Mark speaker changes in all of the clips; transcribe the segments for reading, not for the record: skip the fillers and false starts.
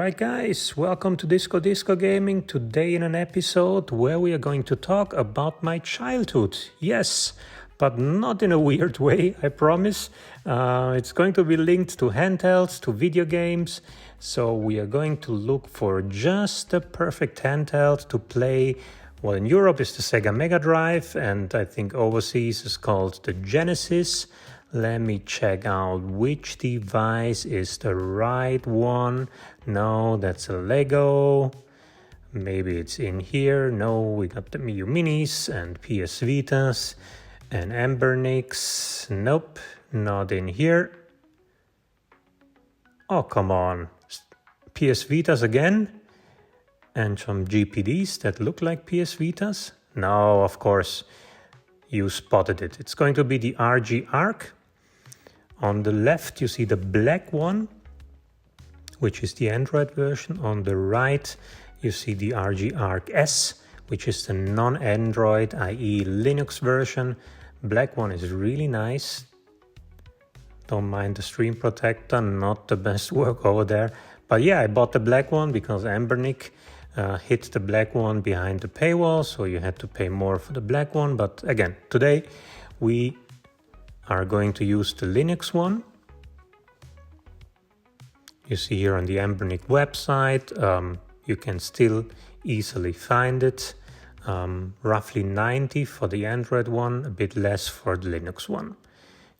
Speaker 1: Alright guys, welcome to Disco Gaming. Today in an episode where we are going to talk about my childhood. Yes, but not in a weird way, I promise. It's going to be linked to handhelds, to video games. So we are going to look for just the perfect handheld to play. Well, in Europe is the SEGA Mega Drive, and I think overseas is called the Genesis. Let me check out which device is the right one. No, that's a Lego. Maybe it's in here. No, we got the Miu Minis and PS Vitas and Anbernics. Nope, not in here. Oh, come on. PS Vitas again? And some GPDs that look like PS Vitas? No, of course, you spotted it. It's going to be the RG ARC. On the left, you see the black one, which is the Android version. On the right, you see the RG ARC-S, which is the non-Android, i.e. Linux version. Black one is really nice. Don't mind the screen protector, not the best work over there. But yeah, I bought the black one because Anbernic hit the black one behind the paywall, so you had to pay more for the black one. But again, today we are going to use the Linux one. You see here on the Anbernic website, you can still easily find it. Roughly 90 for the Android one, a bit less for the Linux one.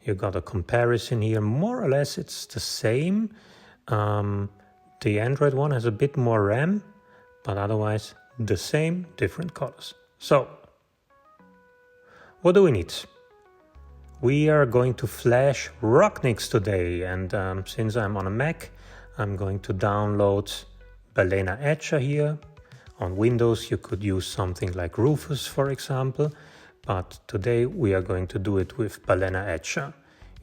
Speaker 1: You got a comparison here, more or less it's the same. The Android one has a bit more RAM, but otherwise the same, different colors. So, what do we need? We are going to flash Rocknix today, and since I'm on a Mac, I'm going to download Balena Etcher here. On Windows, you could use something like Rufus, for example, but today we are going to do it with Balena Etcher.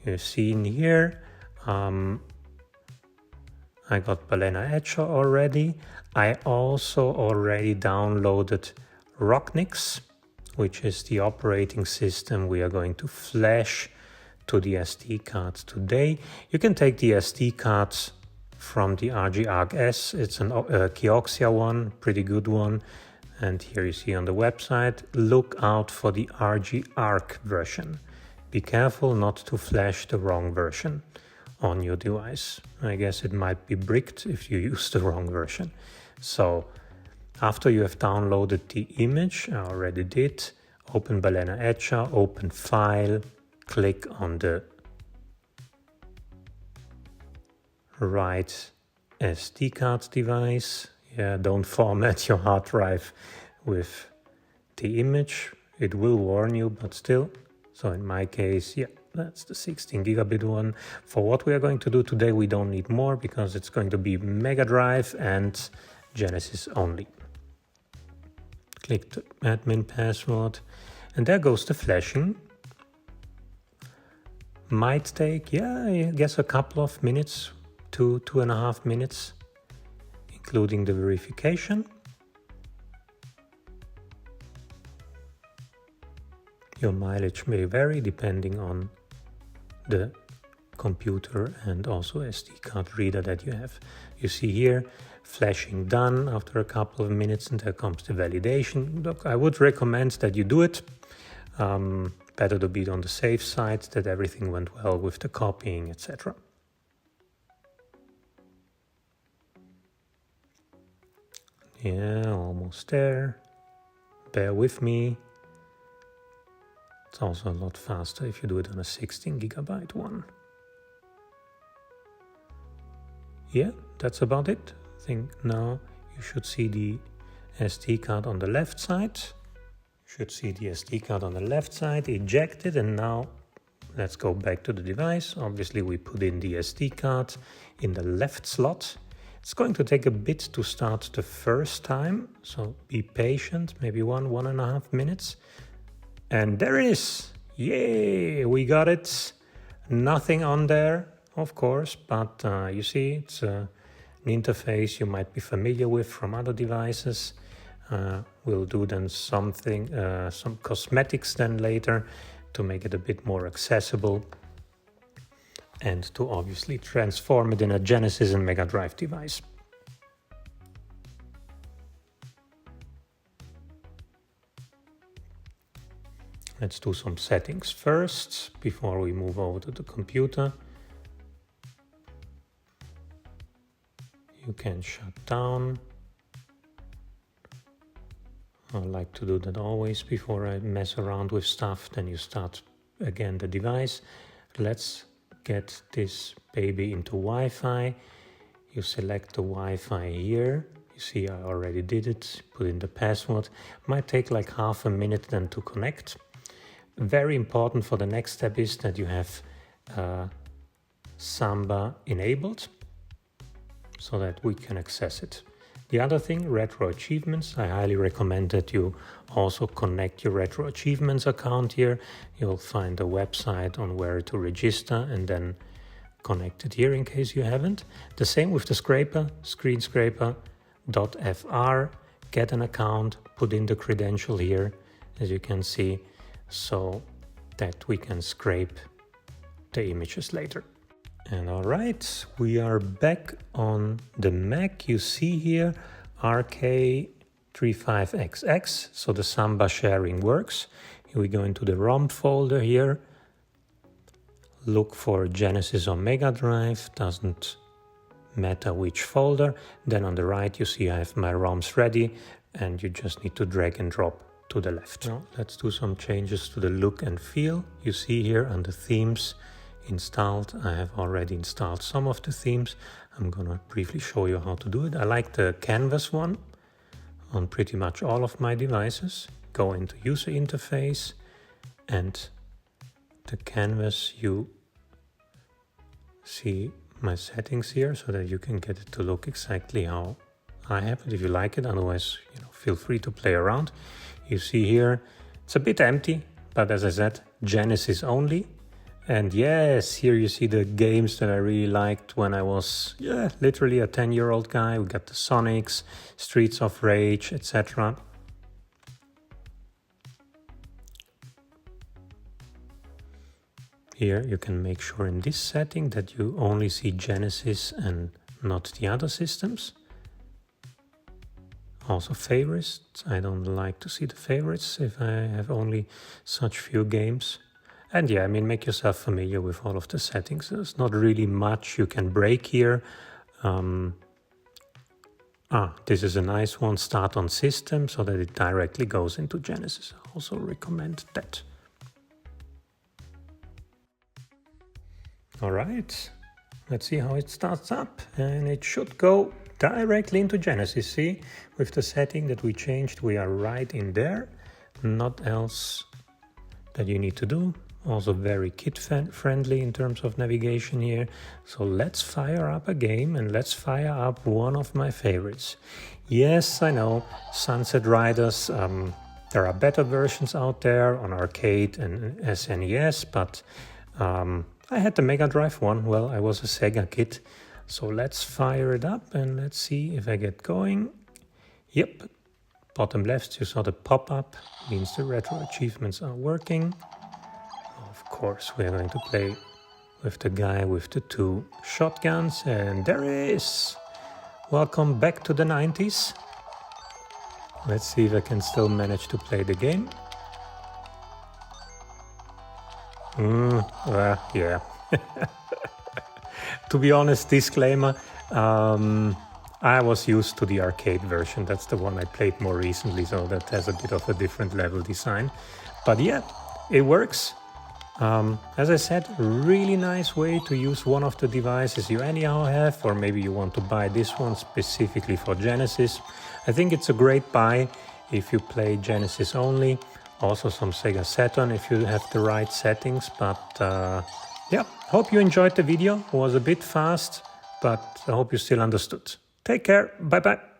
Speaker 1: You see in here, I got Balena Etcher already. I also already downloaded Rocknix, which is the operating system we are going to flash to the SD cards today. You can take the SD cards from the RG ARC-S. It's an Kioxia one, pretty good one. And here you see on the website, look out for the RG ARC version. Be careful not to flash the wrong version on your device. I guess it might be bricked if you use the wrong version. So, after you have downloaded the image, I already did, open Balena Etcher, open File, click on the right SD card device. Yeah, don't format your hard drive with the image. It will warn you, but still. So in my case, yeah, that's the 16 gigabit one. For what we are going to do today, we don't need more because it's going to be Mega Drive and Genesis only. Click the admin password, and there goes the flashing. Might take, yeah, I guess a couple of minutes, 2.5 minutes, including the verification. Your mileage may vary depending on the computer and also SD card reader that you have. You see here, flashing done after a couple of minutes, and there comes the validation. Look, I would recommend that you do it. Better to be on the safe side, that everything went well with the copying, etc. Yeah, almost there. Bear with me. It's also a lot faster if you do it on a 16 gigabyte one. Yeah, that's about it. I think now you should see the SD card on the left side. Should see the SD card on the left side, ejected, and now let's go back to the device. Obviously we put in the SD card in the left slot. It's going to take a bit to start the first time, so be patient, maybe 1.5 minutes. And there it is! Yay! We got it! Nothing on there, of course, but you see, it's an interface you might be familiar with from other devices. We'll do then something, some cosmetics then later to make it a bit more accessible. and to obviously transform it in a Genesis and Mega Drive device. Let's do some settings first before we move over to the computer. You can shut down. I like to do that always before I mess around with stuff. Then you start again the device. Let's get this baby into Wi-Fi. You select the Wi-Fi here. You see I already did it. Put in the password. Might take like half a minute then to connect. Very important for the next step is that you have Samba enabled so that we can access it. The other thing, retro achievements, I highly recommend that you also connect your retro achievements account here. You'll find a website on where to register and then connect it here in case you haven't. The same with the scraper, screenscraper.fr, get an account, put in the credential here, as you can see, so that we can scrape the images later. And all right, we are back on the Mac. You see here RK35XX, so the Samba sharing works. Here we go into the ROM folder here. Look for Genesis or Mega Drive, doesn't matter which folder. Then on the right you see I have my ROMs ready and you just need to drag and drop to the left. Now let's do some changes to the look and feel. You see here under themes, installed. I have already installed some of the themes. I'm gonna briefly show you how to do it. I like the canvas one on pretty much all of my devices. Go into user interface and the canvas, you see my settings here so that you can get it to look exactly how I have it if you like it. Otherwise, feel free to play around. You see here, it's a bit empty, but as I said, Genesis only. And yes, here you see the games that I really liked when I was, literally a 10-year-old guy. We got the Sonics, Streets of Rage, etc. Here you can make sure in this setting that you only see Genesis and not the other systems. Also favorites. I don't like to see the favorites if I have only such few games. And yeah, I mean, make yourself familiar with all of the settings. There's not really much you can break here. This is a nice one, start on system, so that it directly goes into Genesis. I also recommend that. All right, let's see how it starts up. And it should go directly into Genesis. See, with the setting that we changed, we are right in there. Not else that you need to do. Also very kid-friendly in terms of navigation here. So let's fire up a game and let's fire up one of my favorites. Yes, I know, Sunset Riders. There are better versions out there on arcade and SNES, but I had the Mega Drive one. Well, I was a Sega kid. So let's fire it up and let's see if I get going. Yep, bottom left you saw the pop-up, means the retro achievements are working. Of course, we are going to play with the guy with the two shotguns, and there he is! Welcome back to the 90s. Let's see if I can still manage to play the game. Yeah. To be honest, disclaimer, I was used to the arcade version. That's the one I played more recently, so that has a bit of a different level design. But yeah, it works. As I said, really nice way to use one of the devices you anyhow have, or maybe you want to buy this one specifically for Genesis. I think it's a great buy if you play Genesis only. Also some Sega Saturn if you have the right settings. But yeah, hope you enjoyed the video. It was a bit fast, but I hope you still understood. Take care. Bye-bye.